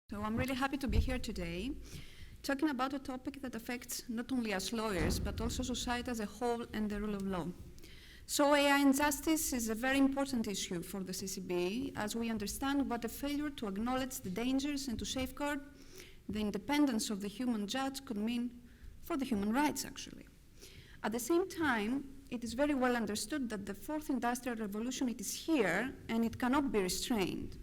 So I'm really happy to be here today, talking about a topic that affects not only us lawyers, but also society as a whole and the rule of law. So AI and justice is a very important issue for the CCB, as we understand what a failure to acknowledge the dangers and to safeguard the independence of the human judge could mean for the human rights, actually. At the same time, it is very well understood that the fourth industrial revolution, it is here, and it cannot be restrained.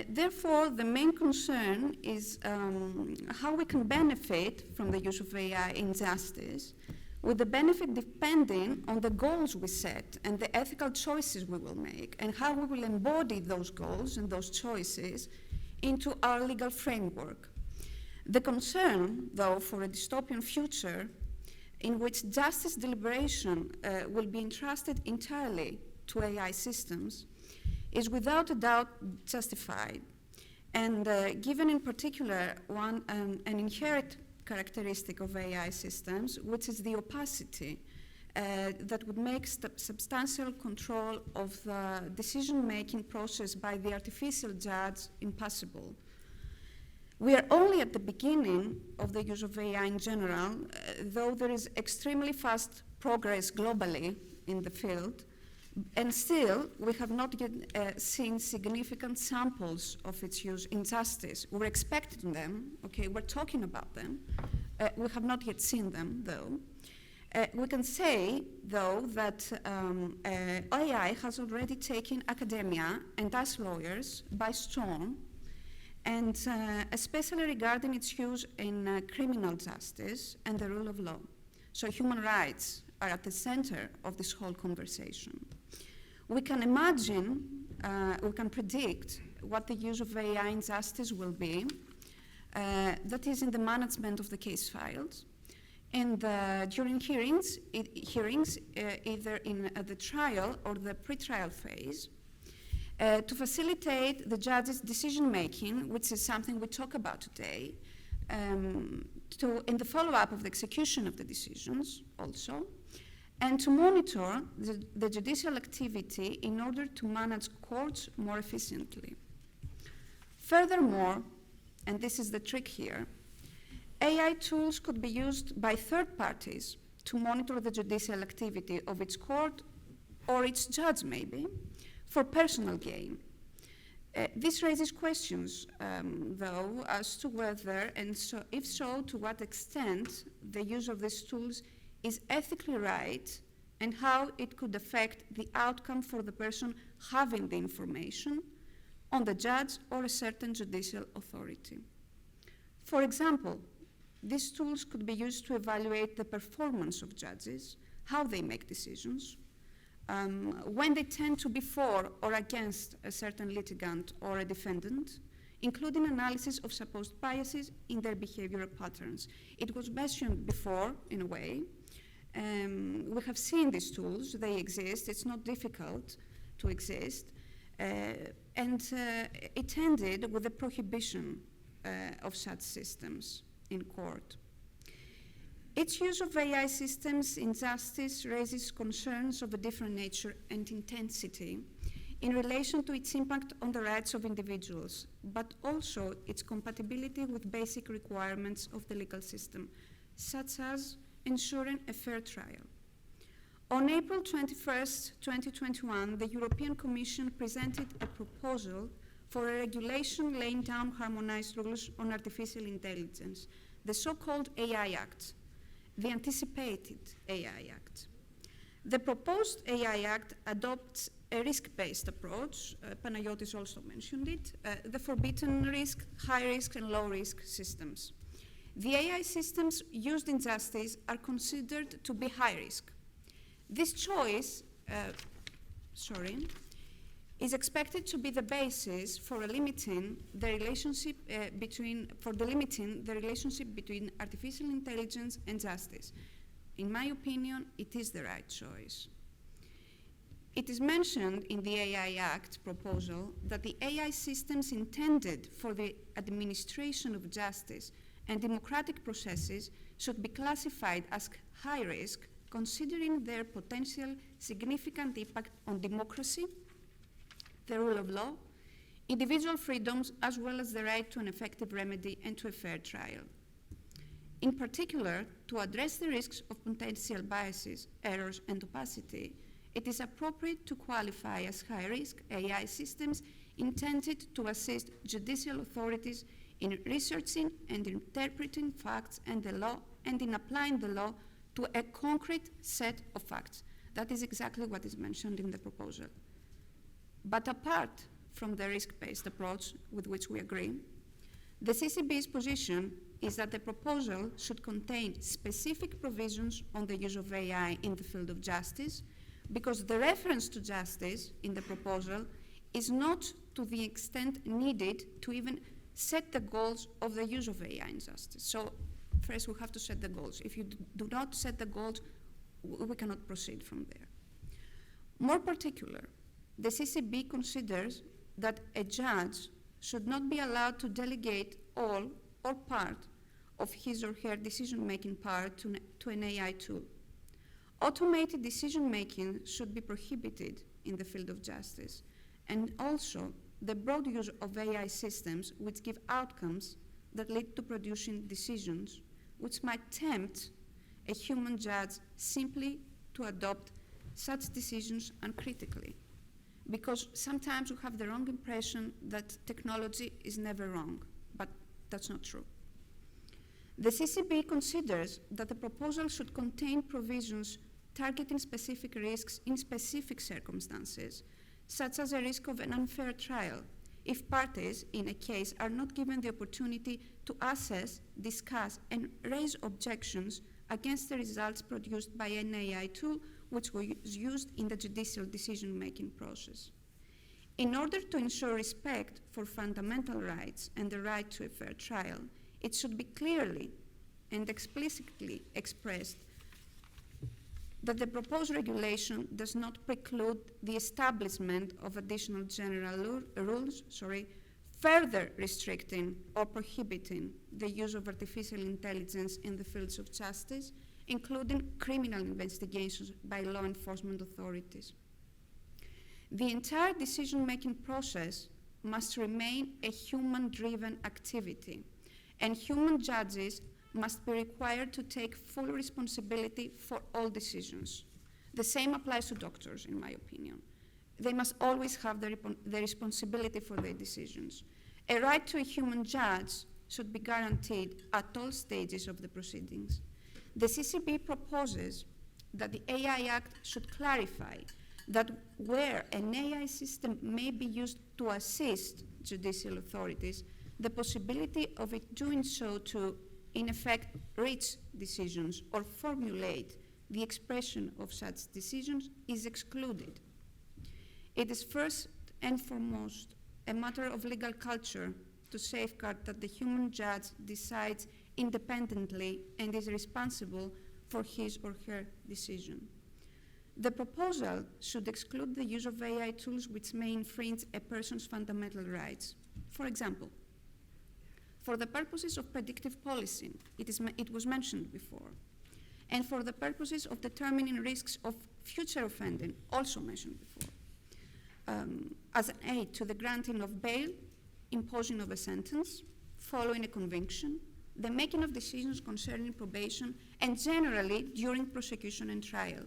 Therefore, the main concern is how we can benefit from the use of AI in justice, with the benefit depending on the goals we set and the ethical choices we will make, and how we will embody those goals and those choices into our legal framework. The concern, though, for a dystopian future in which justice deliberation will be entrusted entirely to AI systems is without a doubt justified. And given in particular an inherent characteristic of AI systems, which is the opacity that would make substantial control of the decision-making process by the artificial judge impossible. We are only at the beginning of the use of AI in general, though there is extremely fast progress globally in the field. And still, we have not yet seen significant samples of its use in justice. We're expecting them, okay, we're talking about them. We have not yet seen them, though. We can say, though, that AI has already taken academia and us lawyers by storm, and especially regarding its use in criminal justice and the rule of law. So human rights are at the center of this whole conversation. We can imagine, we can predict what the use of AI in justice will be, that is in the management of the case files, and during hearings, either in the trial or the pretrial phase, to facilitate the judge's decision-making, which is something we talk about today, in the follow-up of the execution of the decisions also, and to monitor the judicial activity in order to manage courts more efficiently. Furthermore, and this is the trick here, AI tools could be used by third parties to monitor the judicial activity of its court or its judge, maybe, for personal gain. This raises questions, though, as to whether, and so, if so, to what extent the use of these tools is ethically right and how it could affect the outcome for the person having the information on the judge or a certain judicial authority. For example, these tools could be used to evaluate the performance of judges, how they make decisions, when they tend to be for or against a certain litigant or a defendant, including analysis of supposed biases in their behavioral patterns. It was mentioned before, in a way. We have seen these tools, they exist, it's not difficult to exist, and it ended with the prohibition of such systems in court. Its use of AI systems in justice raises concerns of a different nature and intensity in relation to its impact on the rights of individuals, but also its compatibility with basic requirements of the legal system, such as ensuring a fair trial. On April 21st, 2021, the European Commission presented a proposal for a regulation laying down harmonized rules on artificial intelligence, the so-called AI Act, the anticipated AI Act. The proposed AI Act adopts a risk-based approach, Panayotis also mentioned it, the forbidden risk, high risk, and low risk systems. The AI systems used in justice are considered to be high risk. This choice, is expected to be the basis for limiting the relationship between artificial intelligence and justice. In my opinion, it is the right choice. It is mentioned in the AI Act proposal that the AI systems intended for the administration of justice and democratic processes should be classified as high risk, considering their potential significant impact on democracy, the rule of law, individual freedoms, as well as the right to an effective remedy and to a fair trial. In particular, to address the risks of potential biases, errors, and opacity, it is appropriate to qualify as high-risk AI systems intended to assist judicial authorities in researching and interpreting facts and the law, and in applying the law to a concrete set of facts. That is exactly what is mentioned in the proposal. But apart from the risk-based approach with which we agree, the CCB's position is that the proposal should contain specific provisions on the use of AI in the field of justice, because the reference to justice in the proposal is not to the extent needed to even set the goals of the use of AI in justice. So first we have to set the goals. If you do not set the goals, we cannot proceed from there. More particular, the CCB considers that a judge should not be allowed to delegate all or part of his or her decision-making power to an AI tool. Automated decision-making should be prohibited in the field of justice, and also the broad use of AI systems which give outcomes that lead to producing decisions which might tempt a human judge simply to adopt such decisions uncritically. Because sometimes we have the wrong impression that technology is never wrong, but that's not true. The CCB considers that the proposal should contain provisions targeting specific risks in specific circumstances, such as a risk of an unfair trial, if parties in a case are not given the opportunity to assess, discuss, and raise objections against the results produced by an AI tool which was used in the judicial decision-making process. In order to ensure respect for fundamental rights and the right to a fair trial, it should be clearly and explicitly expressed that the proposed regulation does not preclude the establishment of additional general rules, further restricting or prohibiting the use of artificial intelligence in the fields of justice, including criminal investigations by law enforcement authorities. The entire decision-making process must remain a human-driven activity, and human judges must be required to take full responsibility for all decisions. The same applies to doctors, in my opinion. They must always have the responsibility for their decisions. A right to a human judge should be guaranteed at all stages of the proceedings. The CCB proposes that the AI Act should clarify that where an AI system may be used to assist judicial authorities, the possibility of it doing so to, in effect, reach decisions or formulate the expression of such decisions is excluded. It is first and foremost a matter of legal culture to safeguard that the human judge decides independently and is responsible for his or her decision. The proposal should exclude the use of AI tools which may infringe a person's fundamental rights. For example, for the purposes of predictive policing, it was mentioned before, and for the purposes of determining risks of future offending, also mentioned before, as an aid to the granting of bail, imposing of a sentence, following a conviction, the making of decisions concerning probation, and generally during prosecution and trial.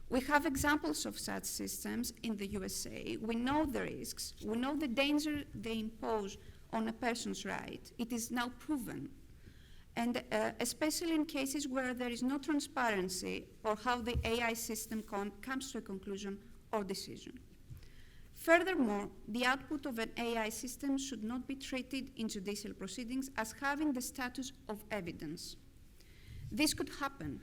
We have examples of such systems in the USA. We know the risks. We know the danger they impose on a person's right. It is now proven. And especially in cases where there is no transparency or how the AI system comes to a conclusion or decision. Furthermore, the output of an AI system should not be treated in judicial proceedings as having the status of evidence. This could happen.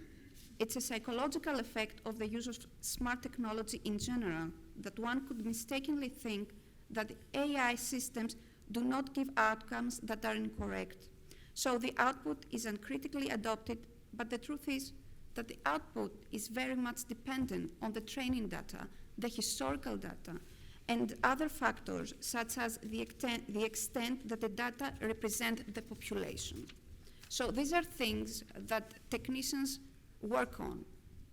It's a psychological effect of the use of smart technology in general that one could mistakenly think that the AI systems do not give outcomes that are incorrect. So the output is uncritically adopted, but the truth is that the output is very much dependent on the training data, the historical data, and other factors such as the extent that the data represent the population. So these are things that technicians work on.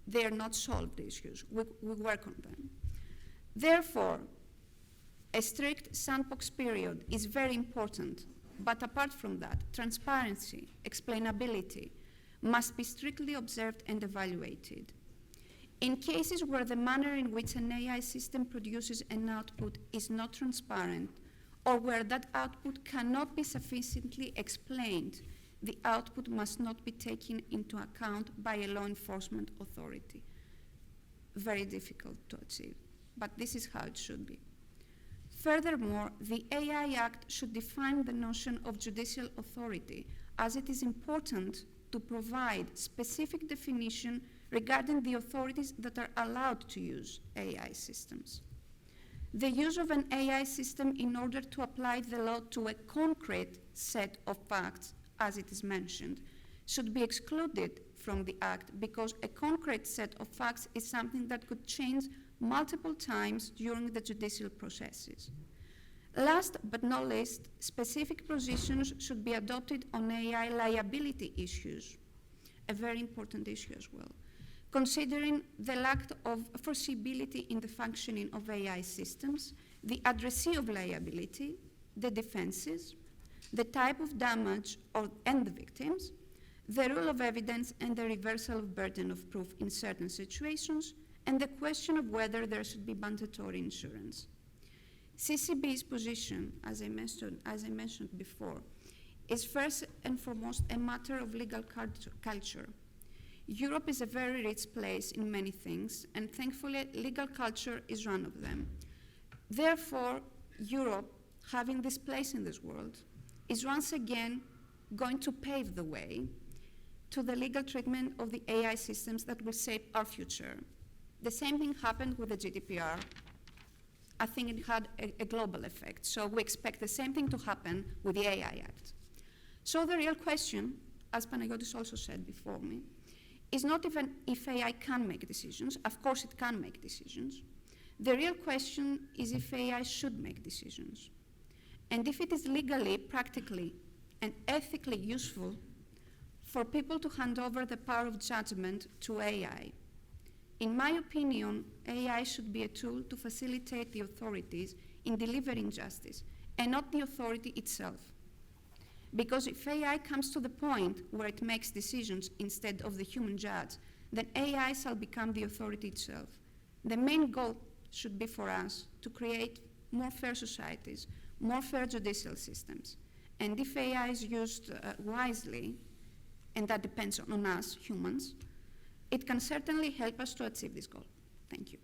They are not solved issues. We work on them. Therefore, A strict sandbox period is very important, but apart from that, transparency, explainability must be strictly observed and evaluated. In cases where the manner in which an AI system produces an output is not transparent, or where that output cannot be sufficiently explained, the output must not be taken into account by a law enforcement authority. Very difficult to achieve, but this is how it should be. Furthermore, the AI Act should define the notion of judicial authority, as it is important to provide specific definition regarding the authorities that are allowed to use AI systems. The use of an AI system in order to apply the law to a concrete set of facts, as it is mentioned, should be excluded from the Act because a concrete set of facts is something that could change multiple times during the judicial processes. Last but not least, specific positions should be adopted on AI liability issues, a very important issue as well, considering the lack of foreseeability in the functioning of AI systems, the addressee of liability, the defenses, the type of damage and the victims, the rule of evidence and the reversal of burden of proof in certain situations, and the question of whether there should be mandatory insurance. CCB's position, as I mentioned before, is first and foremost a matter of legal culture. Europe is a very rich place in many things, and thankfully legal culture is one of them. Therefore, Europe, having this place in this world, is once again going to pave the way to the legal treatment of the AI systems that will shape our future. The same thing happened with the GDPR. I think it had a global effect, so we expect the same thing to happen with the AI Act. So the real question, as Panagiotis also said before me, is not even if AI can make decisions. Of course it can make decisions. The real question is if AI should make decisions, and if it is legally, practically, and ethically useful for people to hand over the power of judgment to AI. In my opinion, AI should be a tool to facilitate the authorities in delivering justice, and not the authority itself. Because if AI comes to the point where it makes decisions instead of the human judge, then AI shall become the authority itself. The main goal should be for us to create more fair societies, more fair judicial systems. And if AI is used wisely, and that depends on us, humans, it can certainly help us to achieve this goal. Thank you.